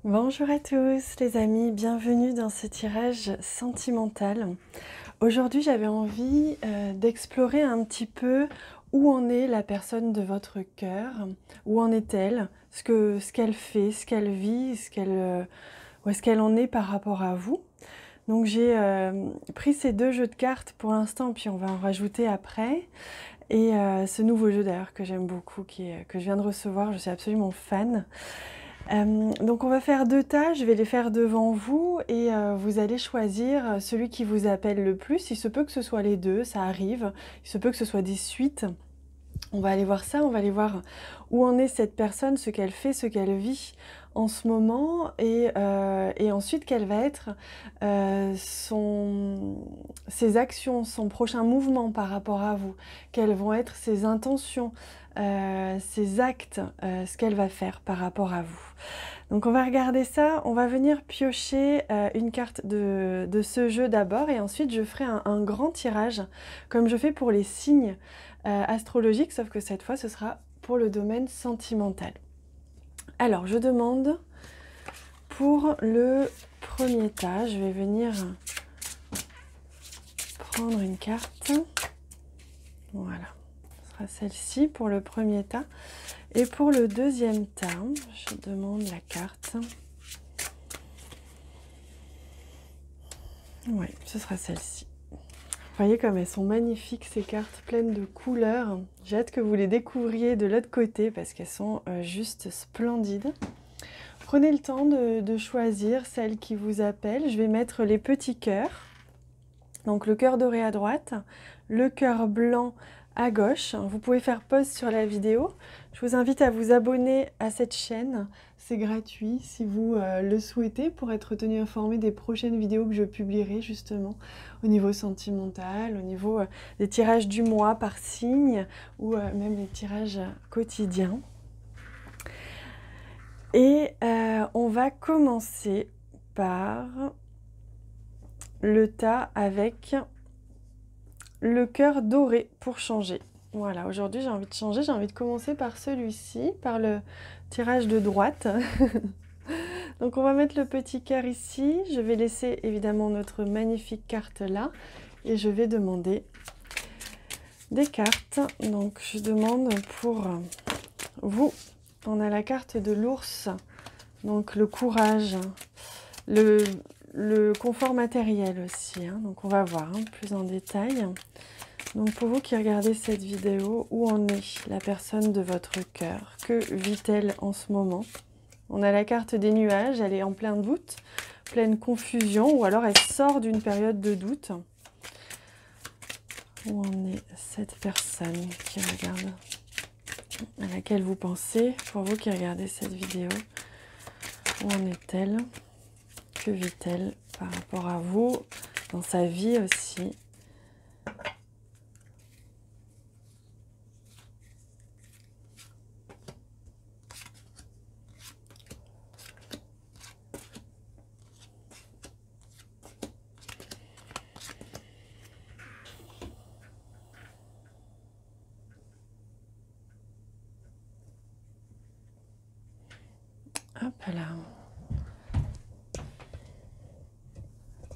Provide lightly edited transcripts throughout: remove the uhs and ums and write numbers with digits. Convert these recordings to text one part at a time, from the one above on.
Bonjour à tous les amis, bienvenue dans ce tirage sentimental. Aujourd'hui j'avais envie d'explorer un petit peu où en est la personne de votre cœur, où en est-elle, ce qu'elle fait, ce qu'elle vit, où est-ce qu'elle en est par rapport à vous. Donc j'ai pris ces deux jeux de cartes pour l'instant, puis on va en rajouter après. Et ce nouveau jeu d'ailleurs que j'aime beaucoup, que je viens de recevoir, je suis absolument fan. Donc on va faire deux tas, je vais les faire devant vous et vous allez choisir celui qui vous appelle le plus. Il se peut que ce soit les deux, ça arrive. Il se peut que ce soit des suites. On va aller voir ça, on va aller voir où en est cette personne, ce qu'elle fait, ce qu'elle vit en ce moment et ensuite quelle va être ses actions, son prochain mouvement par rapport à vous, quelles vont être ses intentions, ses actes, ce qu'elle va faire par rapport à vous. Donc on va regarder ça, on va venir piocher une carte de ce jeu d'abord et ensuite je ferai un grand tirage comme je fais pour les signes astrologiques, sauf que cette fois ce sera pour le domaine sentimental. Alors je demande pour le premier tas, je vais venir prendre une carte, voilà, ce sera celle-ci pour le premier tas. Et pour le deuxième tas, je demande la carte. Oui, ce sera celle-ci. Vous voyez comme elles sont magnifiques ces cartes pleines de couleurs. J'ai hâte que vous les découvriez de l'autre côté parce qu'elles sont juste splendides. Prenez le temps de choisir celle qui vous appelle. Je vais mettre les petits cœurs. Donc le cœur doré à droite, le cœur blanc à gauche. Vous pouvez faire pause sur la vidéo. Je vous invite à vous abonner à cette chaîne. C'est gratuit si vous le souhaitez pour être tenu informé des prochaines vidéos que je publierai justement au niveau sentimental, au niveau des tirages du mois par signe ou même les tirages quotidiens. Et on va commencer par le tas avec le cœur doré pour changer. Voilà, aujourd'hui j'ai envie de changer, j'ai envie de commencer par celui-ci, par le tirage de droite. Donc on va mettre le petit cœur ici, je vais laisser évidemment notre magnifique carte là et je vais demander des cartes. Donc je demande pour vous, on a la carte de l'ours, donc le courage, le confort matériel aussi, hein. Donc on va voir plus en détail. Donc pour vous qui regardez cette vidéo, où en est la personne de votre cœur? Que vit-elle en ce moment? On a la carte des nuages, elle est en plein doute, pleine confusion, ou alors elle sort d'une période de doute. Où en est cette personne qui regarde, à laquelle vous pensez, pour vous qui regardez cette vidéo? Où en est-elle? Que vit-elle par rapport à vous, dans sa vie aussi? Hop là.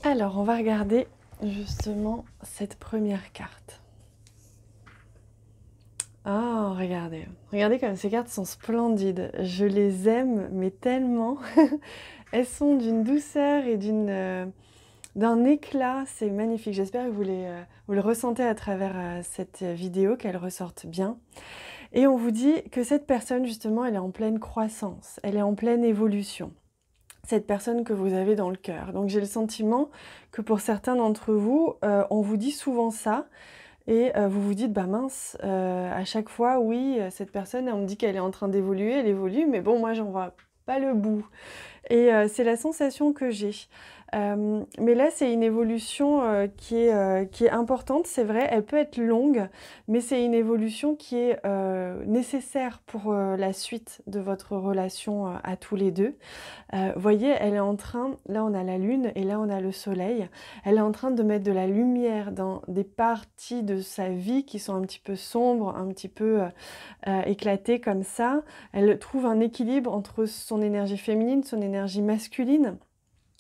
Alors, on va regarder justement cette première carte. Oh, regardez. Regardez comme ces cartes sont splendides. Je les aime, mais tellement. Elles sont d'une douceur et d'un éclat. C'est magnifique. J'espère que vous le ressentez à travers cette vidéo, qu'elles ressortent bien. Et on vous dit que cette personne, justement, elle est en pleine croissance. Elle est en pleine évolution. Cette personne que vous avez dans le cœur. Donc j'ai le sentiment que pour certains d'entre vous, on vous dit souvent ça et vous vous dites bah mince, à chaque fois oui, cette personne on me dit qu'elle est en train d'évoluer, elle évolue, mais bon moi j'en vois pas le bout. Et c'est la sensation que j'ai. Mais là, c'est une évolution qui est importante, c'est vrai, elle peut être longue, mais c'est une évolution qui est nécessaire pour la suite de votre relation à tous les deux. Voyez, elle est en train, là on a la lune et là on a le soleil, elle est en train de mettre de la lumière dans des parties de sa vie qui sont un petit peu sombres, un petit peu éclatées comme ça. Elle trouve un équilibre entre son énergie féminine, son énergie énergie masculine.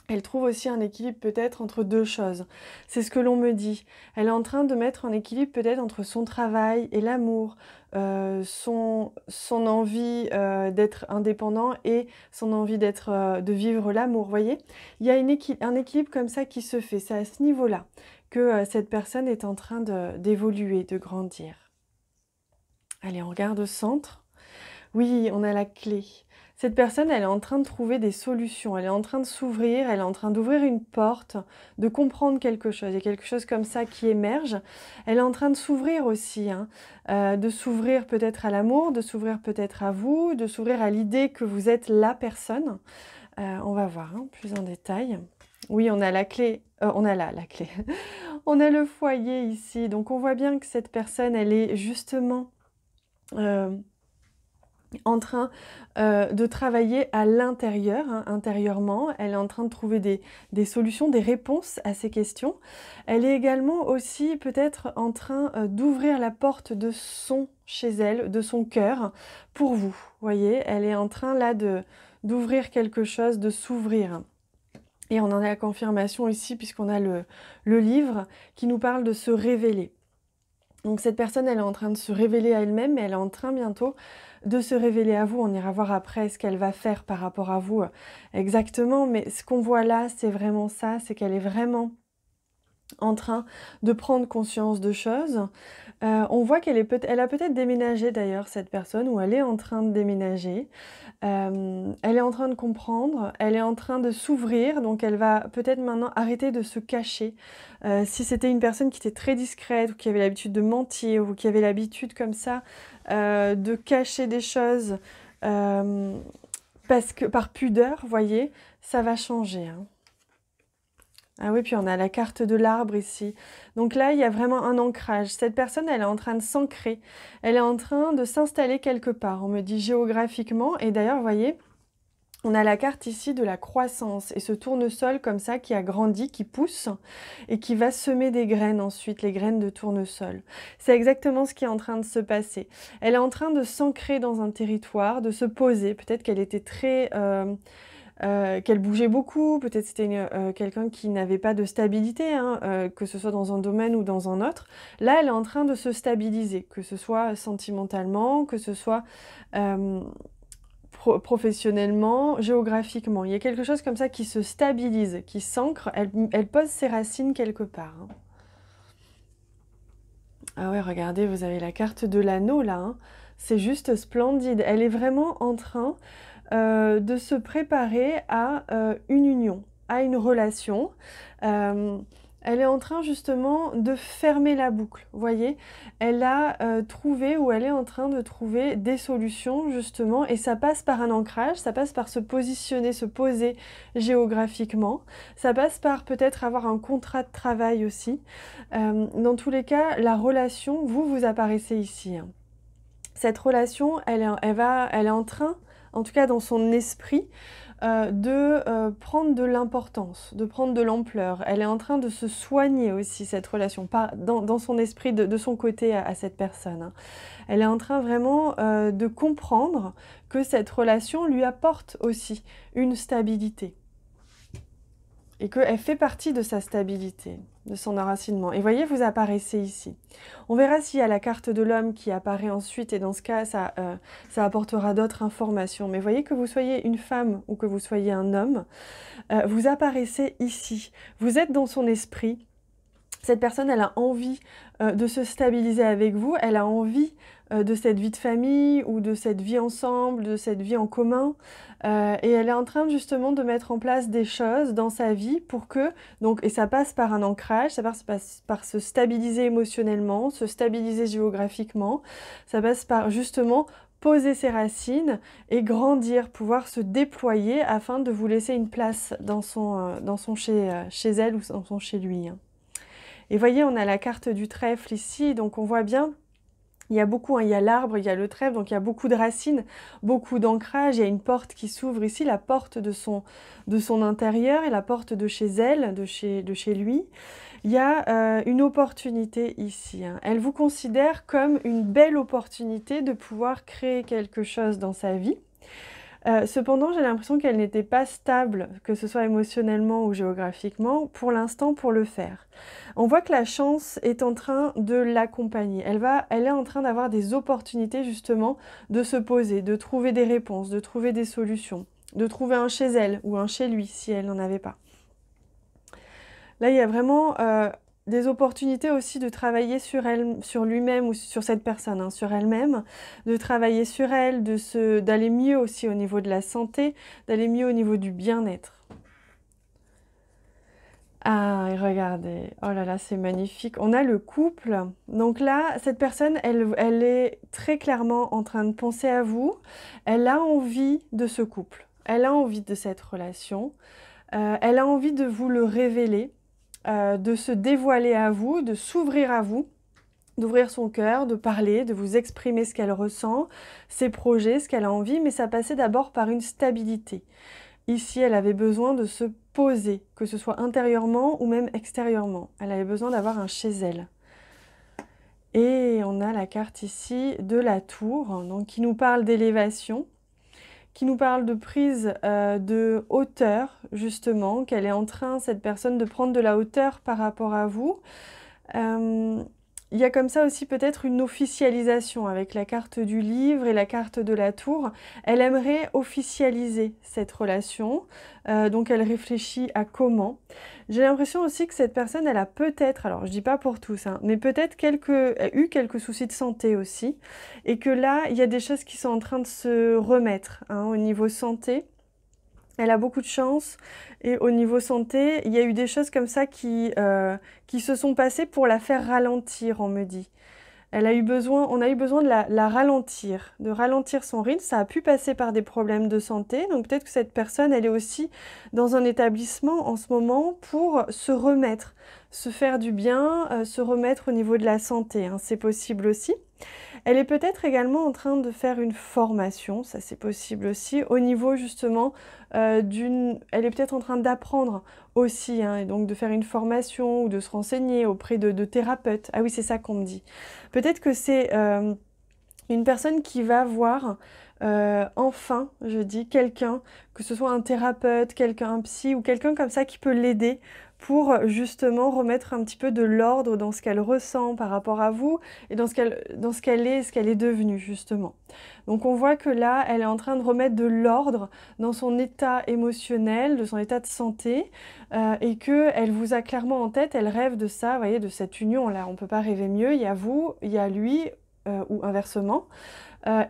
Elle trouve aussi un équilibre peut-être entre deux choses. C'est ce que l'on me dit. Elle est en train de mettre en équilibre peut-être entre son travail et l'amour, son envie d'être indépendant et son envie de vivre l'amour, vous voyez? Il y a un équilibre comme ça qui se fait. C'est à ce niveau-là que cette personne est en train d'évoluer, de grandir. Allez, on regarde au centre. Oui, on a la clé. Cette personne, elle est en train de trouver des solutions, elle est en train de s'ouvrir, elle est en train d'ouvrir une porte, de comprendre quelque chose. Il y a quelque chose comme ça qui émerge. Elle est en train de s'ouvrir aussi, hein, de s'ouvrir peut-être à l'amour, de s'ouvrir peut-être à vous, de s'ouvrir à l'idée que vous êtes la personne. On va voir hein, plus en détail. Oui, on a la clé, on a la clé. On a le foyer ici, donc on voit bien que cette personne, elle est justement en train de travailler à l'intérieur, hein, intérieurement. Elle est en train de trouver des solutions, des réponses à ces questions. Elle est également aussi peut-être en train d'ouvrir la porte de chez elle, de son cœur, pour vous. Vous voyez, elle est en train là d'ouvrir quelque chose, de s'ouvrir. Et on en a la confirmation ici, puisqu'on a le livre qui nous parle de se révéler. Donc cette personne, elle est en train de se révéler à elle-même, mais elle est en train bientôt de se révéler à vous. On ira voir après ce qu'elle va faire par rapport à vous exactement, mais ce qu'on voit là, c'est vraiment ça, c'est qu'elle est vraiment en train de prendre conscience de choses. On voit qu'elle a peut-être déménagé d'ailleurs, cette personne, ou elle est en train de déménager. Elle est en train de comprendre, elle est en train de s'ouvrir, donc elle va peut-être maintenant arrêter de se cacher. Si c'était une personne qui était très discrète, ou qui avait l'habitude de mentir, ou qui avait l'habitude comme ça de cacher des choses, parce que par pudeur, vous voyez, ça va changer, hein. Ah oui, puis on a la carte de l'arbre ici. Donc là, il y a vraiment un ancrage. Cette personne, elle est en train de s'ancrer. Elle est en train de s'installer quelque part. On me dit géographiquement. Et d'ailleurs, vous voyez, on a la carte ici de la croissance. Et ce tournesol comme ça qui a grandi, qui pousse et qui va semer des graines ensuite, les graines de tournesol. C'est exactement ce qui est en train de se passer. Elle est en train de s'ancrer dans un territoire, de se poser. Peut-être qu'elle était très... qu'elle bougeait beaucoup, peut-être c'était quelqu'un qui n'avait pas de stabilité, hein, que ce soit dans un domaine ou dans un autre. Là, elle est en train de se stabiliser, que ce soit sentimentalement, que ce soit professionnellement, géographiquement. Il y a quelque chose comme ça qui se stabilise, qui s'ancre, elle pose ses racines quelque part, hein. Ah ouais, regardez, vous avez la carte de l'anneau là, hein. C'est juste splendide. Elle est vraiment en train de se préparer à une union, à une relation. Elle est en train justement de fermer la boucle, vous voyez. Elle a trouvé, ou elle est en train de trouver des solutions justement, et ça passe par un ancrage, ça passe par se positionner, se poser géographiquement, ça passe par peut-être avoir un contrat de travail aussi. Dans tous les cas, la relation, vous apparaissez ici, hein. Cette relation, elle est en train, en tout cas dans son esprit, de prendre de l'importance, de prendre de l'ampleur. Elle est en train de se soigner aussi, cette relation, pas dans son esprit, de son côté à cette personne, hein. Elle est en train vraiment de comprendre que cette relation lui apporte aussi une stabilité. Et qu'elle fait partie de sa stabilité, de son enracinement. Et voyez, vous apparaissez ici. On verra s'il y a la carte de l'homme qui apparaît ensuite, et dans ce cas, ça apportera d'autres informations. Mais voyez, que vous soyez une femme ou que vous soyez un homme, vous apparaissez ici. Vous êtes dans son esprit. Cette personne, elle a envie de se stabiliser avec vous, elle a envie de cette vie de famille ou de cette vie ensemble, de cette vie en commun. Et elle est en train justement de mettre en place des choses dans sa vie pour que, donc, et ça passe par un ancrage, ça passe par se stabiliser émotionnellement, se stabiliser géographiquement, ça passe par justement poser ses racines et grandir, pouvoir se déployer afin de vous laisser une place dans son chez elle ou dans son chez lui, hein. Et voyez, on a la carte du trèfle ici, donc on voit bien, il y a beaucoup, hein, il y a l'arbre, il y a le trèfle, donc il y a beaucoup de racines, beaucoup d'ancrage, il y a une porte qui s'ouvre ici, la porte de son intérieur et la porte de chez elle, de chez lui. Il y a une opportunité ici, hein. Elle vous considère comme une belle opportunité de pouvoir créer quelque chose dans sa vie. Cependant, j'ai l'impression qu'elle n'était pas stable, que ce soit émotionnellement ou géographiquement, pour l'instant pour le faire. On voit que la chance est en train de l'accompagner. Elle est en train d'avoir des opportunités justement de se poser, de trouver des réponses, de trouver des solutions, de trouver un chez elle ou un chez lui si elle n'en avait pas. Là, il y a vraiment des opportunités aussi de travailler sur elle, sur lui-même ou sur cette personne, hein, sur elle-même, de travailler sur elle, d'aller mieux aussi au niveau de la santé, d'aller mieux au niveau du bien-être. Ah, et regardez, oh là là, c'est magnifique. On a le couple. Donc là, cette personne, elle est très clairement en train de penser à vous. Elle a envie de ce couple. Elle a envie de cette relation. Elle a envie de vous le révéler, de se dévoiler à vous, de s'ouvrir à vous, d'ouvrir son cœur, de parler, de vous exprimer ce qu'elle ressent, ses projets, ce qu'elle a envie, mais ça passait d'abord par une stabilité. Ici, elle avait besoin de se poser, que ce soit intérieurement ou même extérieurement. Elle avait besoin d'avoir un chez elle. Et on a la carte ici de la tour, donc qui nous parle d'élévation, qui nous parle de prise de hauteur, justement, qu'elle est en train, cette personne, de prendre de la hauteur par rapport à vous. Il y a comme ça aussi peut-être une officialisation avec la carte du livre et la carte de la tour. Elle aimerait officialiser cette relation, donc elle réfléchit à comment. J'ai l'impression aussi que cette personne, elle a peut-être, alors je dis pas pour tous, hein, mais peut-être eu quelques soucis de santé aussi, et que là, il y a des choses qui sont en train de se remettre hein, au niveau santé. Elle a beaucoup de chance et au niveau santé, il y a eu des choses comme ça qui se sont passées pour la faire ralentir, on me dit. On a eu besoin de la ralentir, de ralentir son rythme. Ça a pu passer par des problèmes de santé. Donc peut-être que cette personne, elle est aussi dans un établissement en ce moment pour se remettre, se faire du bien, se remettre au niveau de la santé, hein. C'est possible aussi. Elle est peut-être également en train de faire une formation, ça c'est possible aussi, au niveau justement elle est peut-être en train d'apprendre aussi, hein, et donc de faire une formation ou de se renseigner auprès de thérapeutes. Ah oui, c'est ça qu'on me dit. Peut-être que c'est une personne qui va voir enfin, je dis, quelqu'un, que ce soit un thérapeute, un psy ou quelqu'un comme ça qui peut l'aider pour justement remettre un petit peu de l'ordre dans ce qu'elle ressent par rapport à vous et dans ce qu'elle est devenue justement. Donc on voit que là, elle est en train de remettre de l'ordre dans son état émotionnel, de son état de santé, et qu'elle vous a clairement en tête, elle rêve de ça, vous voyez, de cette union-là. On ne peut pas rêver mieux, il y a vous, il y a lui, ou inversement.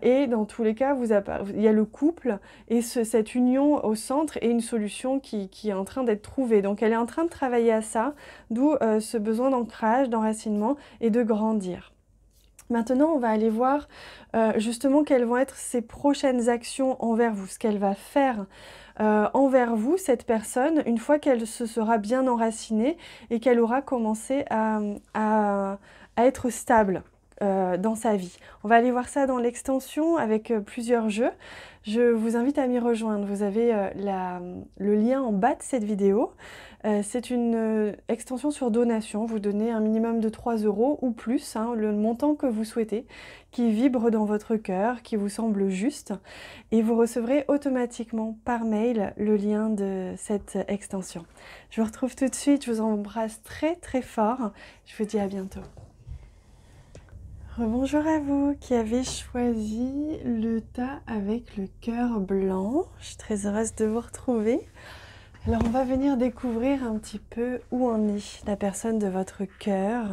Et dans tous les cas, il y a le couple et cette union au centre et une solution qui est en train d'être trouvée. Donc elle est en train de travailler à ça, d'où ce besoin d'ancrage, d'enracinement et de grandir. Maintenant, on va aller voir justement quelles vont être ses prochaines actions envers vous, ce qu'elle va faire envers vous, cette personne, une fois qu'elle se sera bien enracinée et qu'elle aura commencé à être stable dans sa vie. On va aller voir ça dans l'extension avec plusieurs jeux. Je vous invite à m'y rejoindre. Vous avez le lien en bas de cette vidéo. C'est une extension sur donation. Vous donnez un minimum de 3 € ou plus, hein, le montant que vous souhaitez, qui vibre dans votre cœur, qui vous semble juste. Et vous recevrez automatiquement par mail le lien de cette extension. Je vous retrouve tout de suite. Je vous embrasse très très fort. Je vous dis à bientôt. Bonjour à vous qui avez choisi le tas avec le cœur blanc. Je suis très heureuse de vous retrouver. Alors on va venir découvrir un petit peu où en est la personne de votre cœur,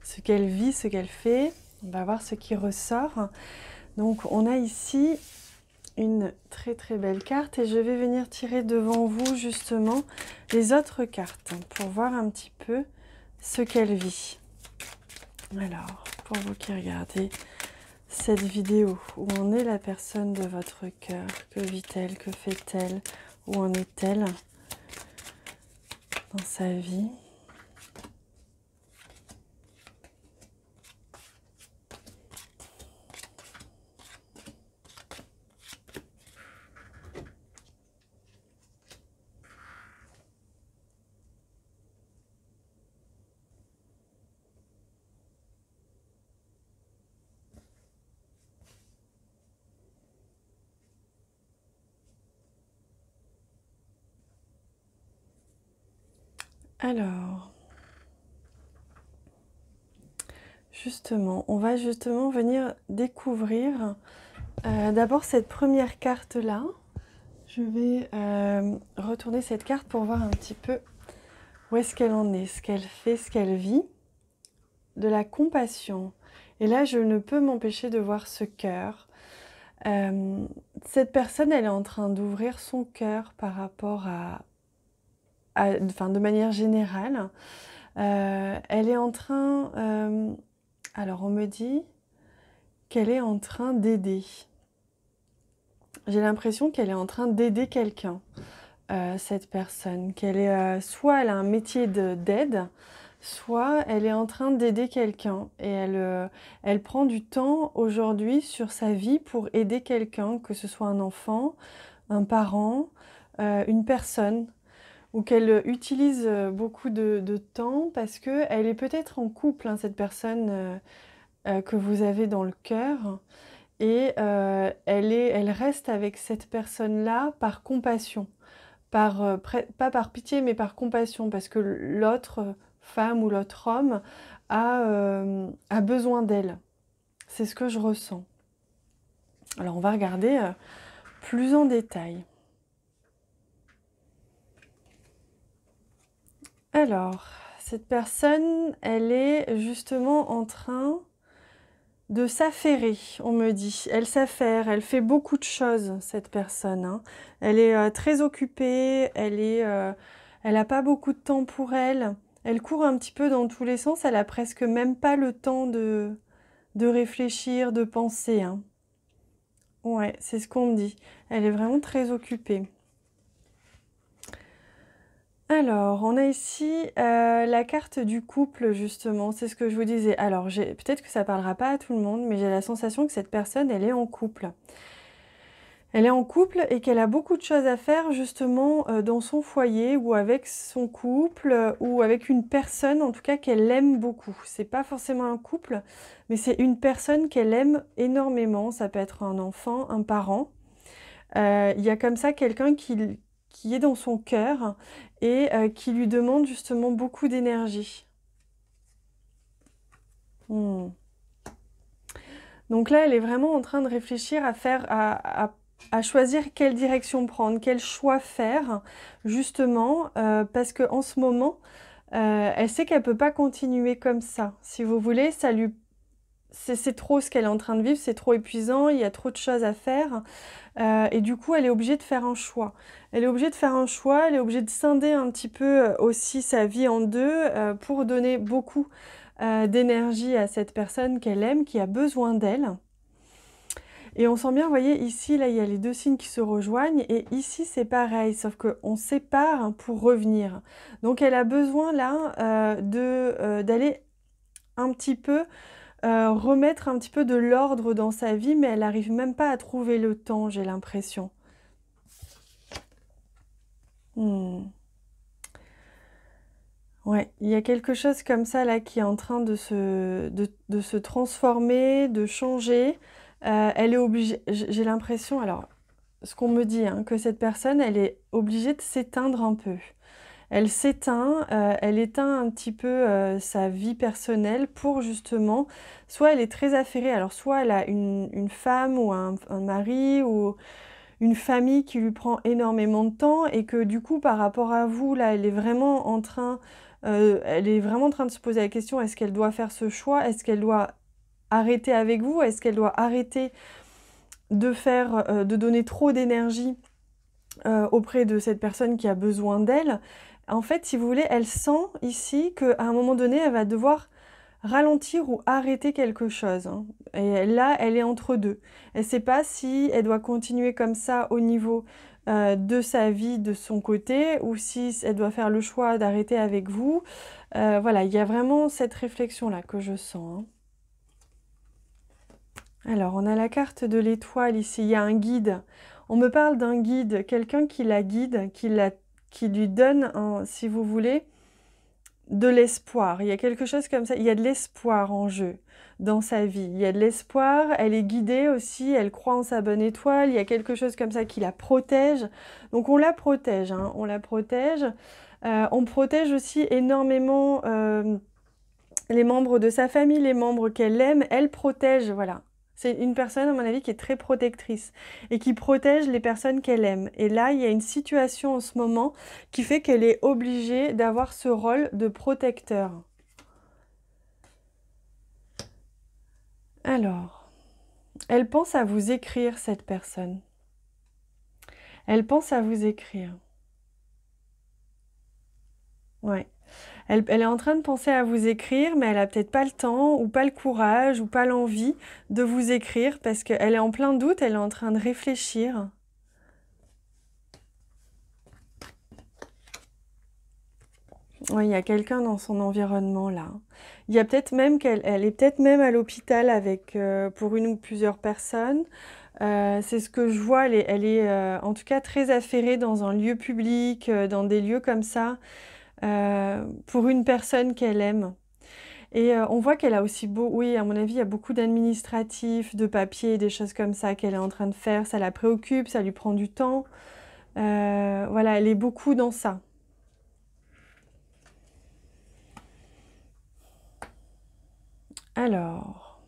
ce qu'elle vit, ce qu'elle fait. On va voir ce qui ressort. Donc on a ici une très très belle carte et je vais venir tirer devant vous justement les autres cartes pour voir un petit peu ce qu'elle vit. Alors, pour vous qui regardez cette vidéo, où en est la personne de votre cœur? Que vit-elle? Que fait-elle? Où en est-elle dans sa vie? Alors, justement, on va justement venir découvrir d'abord cette première carte-là. Je vais retourner cette carte pour voir un petit peu où est-ce qu'elle en est, ce qu'elle fait, ce qu'elle vit. De la compassion. Et là, je ne peux m'empêcher de voir ce cœur. Cette personne, elle est en train d'ouvrir son cœur par rapport enfin, de manière générale. Elle est en train... alors, on me dit qu'elle est en train d'aider. J'ai l'impression qu'elle est en train d'aider quelqu'un, cette personne. Soit elle a un métier d'aide, soit elle est en train d'aider quelqu'un. Et elle prend du temps aujourd'hui sur sa vie pour aider quelqu'un, que ce soit un enfant, un parent, une personne, ou qu'elle utilise beaucoup de temps parce qu'elle est peut-être en couple, hein, cette personne que vous avez dans le cœur. Et elle reste avec cette personne-là par compassion. Pas par pitié, mais par compassion, parce que l'autre femme ou l'autre homme a besoin d'elle. C'est ce que je ressens. Alors, on va regarder plus en détail. Alors, cette personne, elle est justement en train de s'affairer, on me dit. Elle s'affaire, elle fait beaucoup de choses, cette personne, hein. Elle est très occupée, elle n'a pas beaucoup de temps pour elle. Elle court un petit peu dans tous les sens, elle a presque même pas le temps de réfléchir, de penser, hein. Ouais, c'est ce qu'on me dit. Elle est vraiment très occupée. Alors, on a ici la carte du couple, justement, c'est ce que je vous disais. Alors, peut-être que ça parlera pas à tout le monde, mais j'ai la sensation que cette personne, elle est en couple. Elle est en couple et qu'elle a beaucoup de choses à faire, justement, dans son foyer ou avec son couple ou avec une personne, en tout cas, qu'elle aime beaucoup. C'est pas forcément un couple, mais c'est une personne qu'elle aime énormément. Ça peut être un enfant, un parent. Il y a comme ça quelqu'un qui est dans son cœur et qui lui demande justement beaucoup d'énergie. Donc là, elle est vraiment en train de réfléchir à choisir quelle direction prendre, quel choix faire, justement, parce qu'en ce moment, elle sait qu'elle ne peut pas continuer comme ça. Si vous voulez, c'est trop ce qu'elle est en train de vivre, c'est trop épuisant, il y a trop de choses à faire. Et du coup, elle est obligée de faire un choix. Elle est obligée de faire un choix, elle est obligée de scinder un petit peu aussi sa vie en deux pour donner beaucoup d'énergie à cette personne qu'elle aime, qui a besoin d'elle. Et on sent bien, vous voyez, ici, là, il y a les deux signes qui se rejoignent, et ici, c'est pareil, sauf qu'on sépare pour revenir. Donc, elle a besoin, là, d'aller un petit peu remettre un petit peu de l'ordre dans sa vie, mais elle n'arrive même pas à trouver le temps, j'ai l'impression. Ouais, il y a quelque chose comme ça là qui est en train de se transformer, de changer. Elle est obligée, j'ai l'impression, alors ce qu'on me dit, hein, que cette personne, elle est obligée de s'éteindre un peu. Elle s'éteint, elle éteint un petit peu sa vie personnelle pour justement, soit elle est très affairée, alors soit elle a une femme ou un mari ou une famille qui lui prend énormément de temps et que du coup par rapport à vous, là, elle est vraiment en train de se poser la question, est-ce qu'elle doit faire ce choix? Est-ce qu'elle doit arrêter avec vous? Est-ce qu'elle doit arrêter de donner trop d'énergie auprès de cette personne qui a besoin d'elle? En fait, si vous voulez, elle sent ici qu'à un moment donné, elle va devoir ralentir ou arrêter quelque chose, hein. Et là, elle est entre deux. Elle ne sait pas si elle doit continuer comme ça au niveau de sa vie, de son côté, ou si elle doit faire le choix d'arrêter avec vous. Voilà, il y a vraiment cette réflexion-là que je sens, hein. Alors, on a la carte de l'étoile ici, il y a un guide. On me parle d'un guide, quelqu'un qui la guide, qui lui donne, si vous voulez, de l'espoir. Il y a quelque chose comme ça. Il y a de l'espoir en jeu dans sa vie. Il y a de l'espoir. Elle est guidée aussi. Elle croit en sa bonne étoile. Il y a quelque chose comme ça qui la protège. Donc on la protège, hein, on la protège. On protège aussi énormément les membres de sa famille, les membres qu'elle aime. Elle protège, voilà. C'est une personne, à mon avis, qui est très protectrice et qui protège les personnes qu'elle aime. Et là, il y a une situation en ce moment qui fait qu'elle est obligée d'avoir ce rôle de protecteur. Alors, elle pense à vous écrire, cette personne. Elle pense à vous écrire. Ouais. Elle est en train de penser à vous écrire, mais elle a peut-être pas le temps, ou pas le courage, ou pas l'envie de vous écrire, parce qu'elle est en plein doute, elle est en train de réfléchir. Oui, il y a quelqu'un dans son environnement là. Il y a peut-être même elle est peut-être même à l'hôpital avec pour une ou plusieurs personnes. C'est ce que je vois, elle est en tout cas très affairée dans un lieu public, dans des lieux comme ça, pour une personne qu'elle aime. Et on voit qu'elle a aussi oui, à mon avis, il y a beaucoup d'administratifs, de papiers, des choses comme ça qu'elle est en train de faire. Ça la préoccupe, ça lui prend du temps. Voilà, elle est beaucoup dans ça. Alors,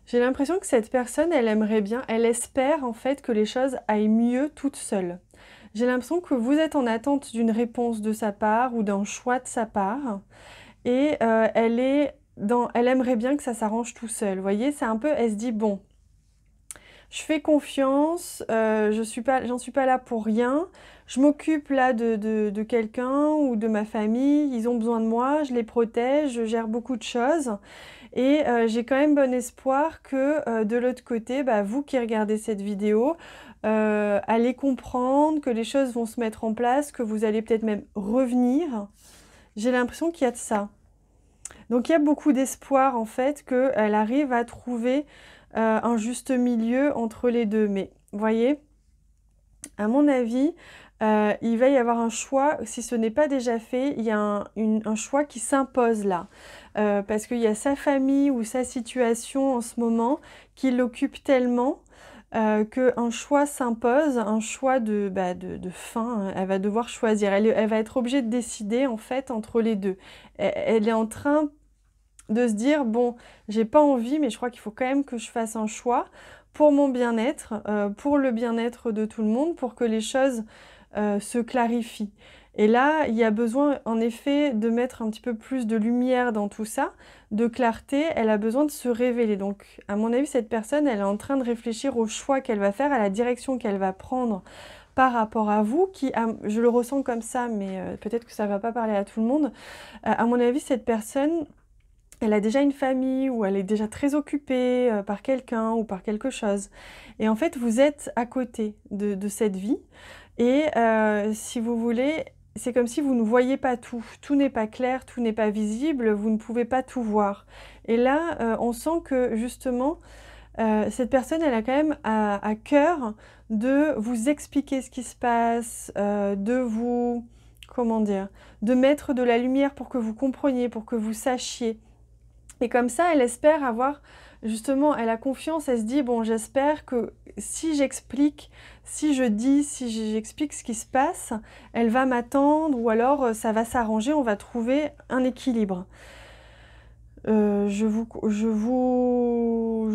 j'ai l'impression que cette personne, elle aimerait bien, elle espère en fait que les choses aillent mieux toute seule. J'ai l'impression que vous êtes en attente d'une réponse de sa part ou d'un choix de sa part. Et elle aimerait bien que ça s'arrange tout seul. Vous voyez, c'est un peu, elle se dit, bon, je fais confiance, j'en suis pas là pour rien. Je m'occupe là de quelqu'un ou de ma famille. Ils ont besoin de moi, je les protège, je gère beaucoup de choses. Et j'ai quand même bon espoir que de l'autre côté, bah, vous qui regardez cette vidéo, allez comprendre que les choses vont se mettre en place, que vous allez peut-être même revenir. J'ai l'impression qu'il y a de ça. Donc il y a beaucoup d'espoir en fait qu'elle arrive à trouver un juste milieu entre les deux. Mais vous voyez, à mon avis, il va y avoir un choix, si ce n'est pas déjà fait, il y a un choix qui s'impose là. Parce qu'il y a sa famille ou sa situation en ce moment qui l'occupe tellement qu'un choix s'impose, un choix de fin. Elle va devoir choisir. Elle va être obligée de décider en fait entre les deux. Elle est en train de se dire, bon, j'ai pas envie, mais je crois qu'il faut quand même que je fasse un choix pour mon bien-être, pour le bien-être de tout le monde, pour que les choses se clarifient. Et là, il y a besoin, en effet, de mettre un petit peu plus de lumière dans tout ça, de clarté. Elle a besoin de se révéler. Donc, à mon avis, cette personne, elle est en train de réfléchir au choix qu'elle va faire, à la direction qu'elle va prendre par rapport à vous, qui, je le ressens comme ça, mais peut-être que ça va pas parler à tout le monde. À mon avis, cette personne, elle a déjà une famille ou elle est déjà très occupée par quelqu'un ou par quelque chose. Et en fait, vous êtes à côté de cette vie. Et si vous voulez, c'est comme si vous ne voyez pas tout. Tout n'est pas clair, tout n'est pas visible, vous ne pouvez pas tout voir. Et là, on sent que justement, cette personne, elle a quand même à cœur de vous expliquer ce qui se passe, de vous, comment dire, de mettre de la lumière pour que vous compreniez, pour que vous sachiez. Et comme ça, elle espère avoir, justement, elle a confiance, elle se dit, bon, j'espère que si j'explique, si j'explique ce qui se passe, elle va m'attendre ou alors ça va s'arranger, on va trouver un équilibre. Je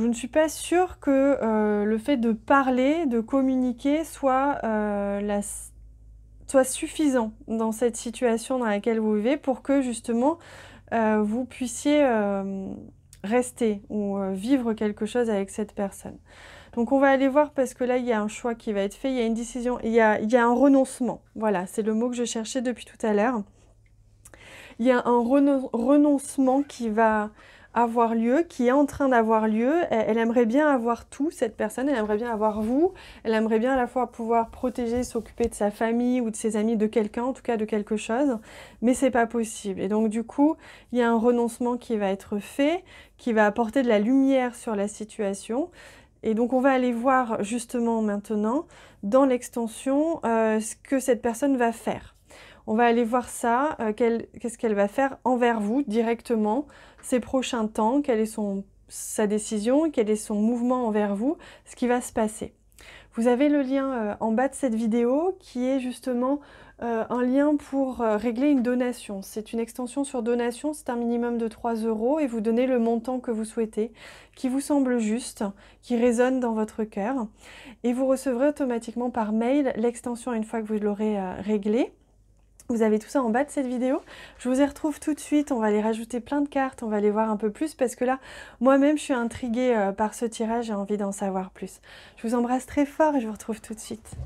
ne suis pas sûre que le fait de parler, de communiquer soit suffisant dans cette situation dans laquelle vous vivez pour que justement vous puissiez rester ou vivre quelque chose avec cette personne. Donc on va aller voir parce que là il y a un choix qui va être fait, il y a une décision, il y a un renoncement. Voilà, c'est le mot que je cherchais depuis tout à l'heure. Il y a un renoncement qui va avoir lieu, qui est en train d'avoir lieu. Elle aimerait bien avoir tout, cette personne, elle aimerait bien avoir vous, elle aimerait bien à la fois pouvoir protéger, s'occuper de sa famille ou de ses amis, de quelqu'un, en tout cas de quelque chose, mais c'est pas possible. Et donc du coup, il y a un renoncement qui va être fait, qui va apporter de la lumière sur la situation. Et donc on va aller voir justement maintenant, dans l'extension, ce que cette personne va faire. On va aller voir ça, qu'est-ce qu'elle va faire envers vous directement, ces prochains temps, quelle est sa décision, quel est son mouvement envers vous, ce qui va se passer. Vous avez le lien en bas de cette vidéo qui est justement un lien pour régler une donation. C'est une extension sur donation, c'est un minimum de 3 € et vous donnez le montant que vous souhaitez, qui vous semble juste, qui résonne dans votre cœur. Et vous recevrez automatiquement par mail l'extension une fois que vous l'aurez réglée. Vous avez tout ça en bas de cette vidéo. Je vous y retrouve tout de suite. On va aller rajouter plein de cartes. On va aller voir un peu plus parce que là, moi-même, je suis intriguée par ce tirage. J'ai envie d'en savoir plus. Je vous embrasse très fort et je vous retrouve tout de suite.